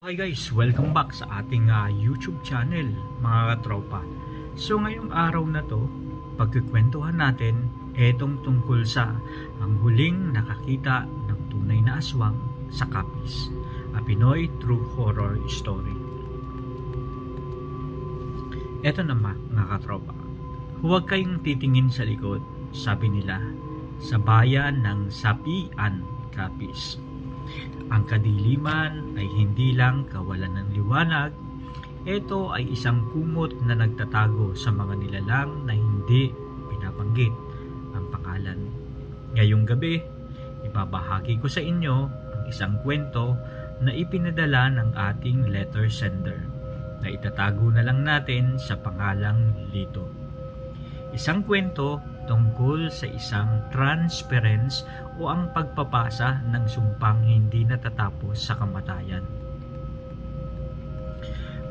Hi guys, welcome back sa ating YouTube channel mga katropa. So ngayong araw na to, pagkikwentuhan natin etong tungkol sa ang huling nakakita ng tunay na aswang sa Capiz, a Pinoy true horror story. Eto naman mga katropa, huwag kayong titingin sa likod, sabi nila, sa bayan ng Sapian, Capiz. Ang kadiliman ay hindi lang kawalan ng liwanag, ito ay isang kumot na nagtatago sa mga nilalang na hindi pinabanggit ang pangalan. Ngayong gabi, ibabahagi ko sa inyo ang isang kwento na ipinadala ng ating letter sender na itatago na lang natin sa pangalang Lito. Isang kwento tungkol sa isang transference o ang pagpapasa ng sumpang hindi natatapos sa kamatayan.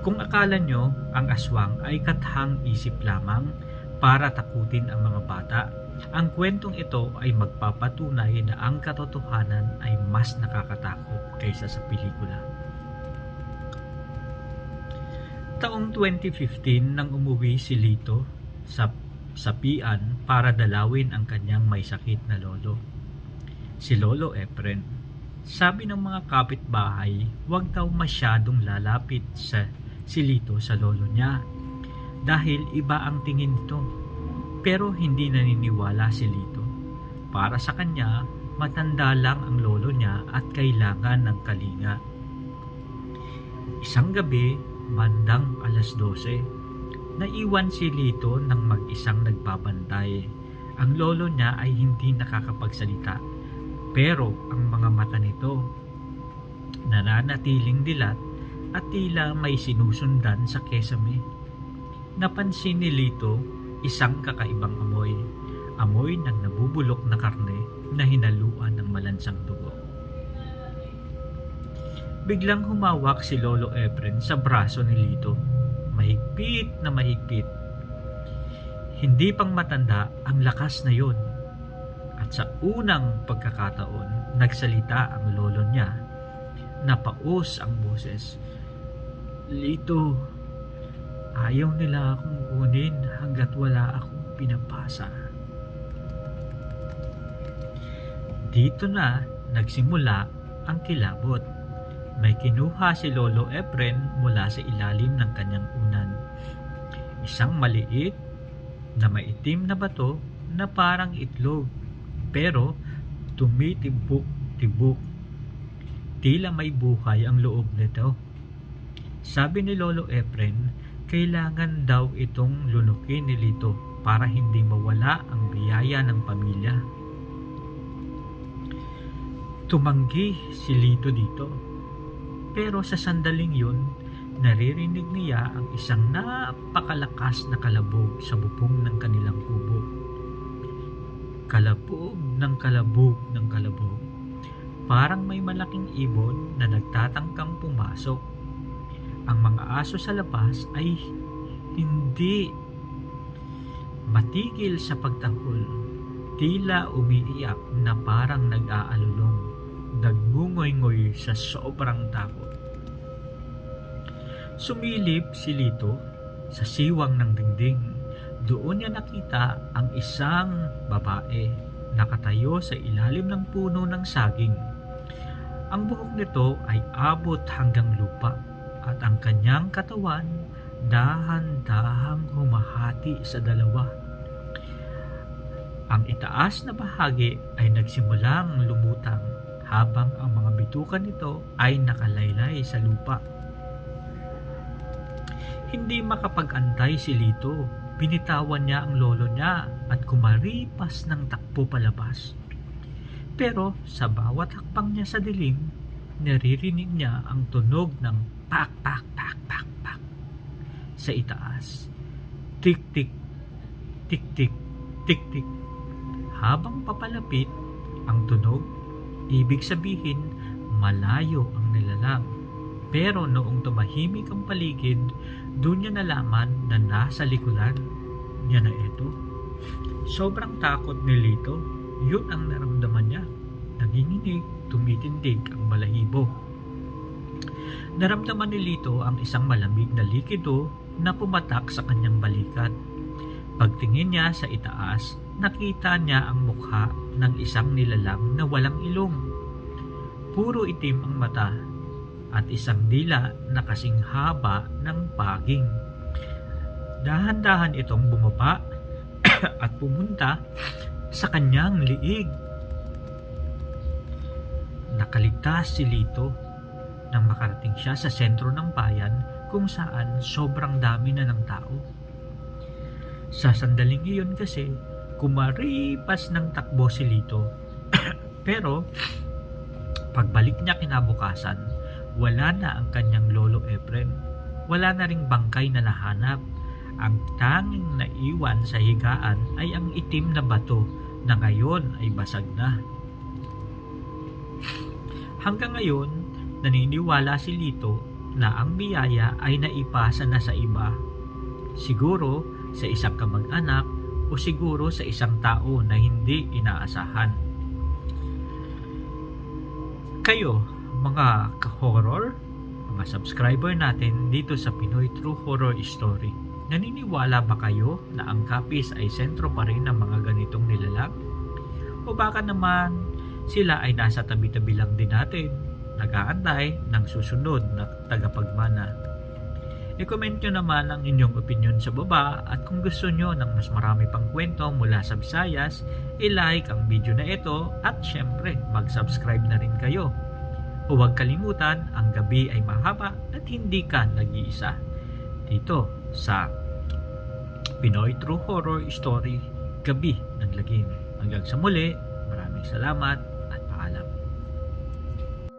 Kung akala nyo ang aswang ay kathang isip lamang para takutin ang mga bata, ang kwentong ito ay magpapatunay na ang katotohanan ay mas nakakatakot kaysa sa pelikula. Taong 2015 nang umuwi si Lito sa Sapian para dalawin ang kanyang may sakit na lolo, si Lolo Efren. Sabi ng mga kapitbahay, huwag daw masyadong lalapit si Lito sa lolo niya dahil iba ang tingin nito. Pero hindi naniniwala si Lito. Para sa kanya, matanda lang ang lolo niya at kailangan ng kalinga. Isang gabi, bandang alas 12, naiwan si Lito ng mag-isang nagbabantay. Ang lolo niya ay hindi nakakapagsalita, pero ang mga mata nito nananatiling dilat at tila may sinusundan sa kesame. Napansin ni Lito isang kakaibang amoy, amoy ng nabubulok na karne na hinaluan ng malansang dugo. Biglang humawak si Lolo Efren sa braso ni Lito. Mahigpit na mahigpit. Hindi pang matanda ang lakas na yon. At sa unang pagkakataon, nagsalita ang lolo niya. Napaos ang boses. Lito, ayaw nila akong kunin hanggat wala akong pinapasa. Dito na nagsimula ang kilabot. May kinuha si Lolo Efren mula sa ilalim ng kanyang unan. Isang maliit na maitim na bato na parang itlog, pero tumitibok-tibok. Tila may buhay ang loob nito. Sabi ni Lolo Efren, kailangan daw itong lunukin ni Lito para hindi mawala ang biyaya ng pamilya. Tumanggi si Lito dito. Pero sa sandaling yun, naririnig niya ang isang napakalakas na kalabog sa bubong ng kanilang kubo. Kalabog ng kalabog ng kalabog. Parang may malaking ibon na nagtatangkang pumasok. Ang mga aso sa labas ay hindi matigil sa pagtahol. Tila umiiyak na parang nag-aalulong. Nagngungoy-ngoy sa sobrang takot. Sumilip si Lito sa siwang ng dingding. Doon niya nakita ang isang babae nakatayo sa ilalim ng puno ng saging. Ang buhok nito ay abot hanggang lupa at ang kanyang katawan dahan-dahang humahati sa dalawa. Ang itaas na bahagi ay nagsimulang lumutang habang ang mga bituka nito ay nakalaylay sa lupa. Hindi makapag-antay si Lito. Binitawan niya ang lolo niya at kumaripas ng takbo palabas. Pero sa bawat hakbang niya sa dilim, naririnig niya ang tunog ng pak pak pak pak pak sa itaas. Tik tik, tik tik, tik tik. Habang papalapit ang tunog, ibig sabihin, malayo ang nilalang. Pero noong tumahimik ang paligid, doon niya nalaman na nasa likuran niya na ito. Sobrang takot ni Lito. Yun ang naramdaman niya. Nanginginig, tumitindig ang balahibo. Naramdaman ni Lito ang isang malamig na likido na pumatak sa kanyang balikat. Pagtingin niya sa itaas, nakita niya ang mukha ng isang nilalang na walang ilong. Puro itim ang mata at isang dila na kasing haba ng paging. Dahan-dahan itong bumaba at pumunta sa kanyang liig. Nakaligtas si Lito nang makarating siya sa sentro ng bayan kung saan sobrang dami na ng tao. Sa sandaling iyon kasi, kumaripas ng takbo si Lito. Pero, pagbalik niya kinabukasan, wala na ang kanyang lolo Efren. Wala na ring bangkay na nahanap. Ang tanging naiwan sa higaan ay ang itim na bato na ngayon ay basag na. Hanggang ngayon, naniniwala si Lito na ang biyaya ay naipasa na sa iba. Siguro sa isang kamag-anak o siguro sa isang tao na hindi inaasahan. Kayo, mga ka-horror, mga subscriber natin dito sa Pinoy True Horror Story, naniniwala ba kayo na ang Capiz ay sentro pa rin ng mga ganitong nilalang? O baka naman sila ay nasa tabi-tabi lang din natin, nag-aantay ng susunod na tagapagmana? I-comment nyo naman ang inyong opinion sa baba, at kung gusto nyo ng mas marami pang kwento mula sa Visayas, i-like ang video na ito at syempre mag-subscribe na rin kayo. Huwag kalimutan, ang gabi ay mahaba at hindi ka nag-iisa. Dito sa Pinoy True Horror Story, Gabi ng Lagim. Hanggang sa muli, maraming salamat.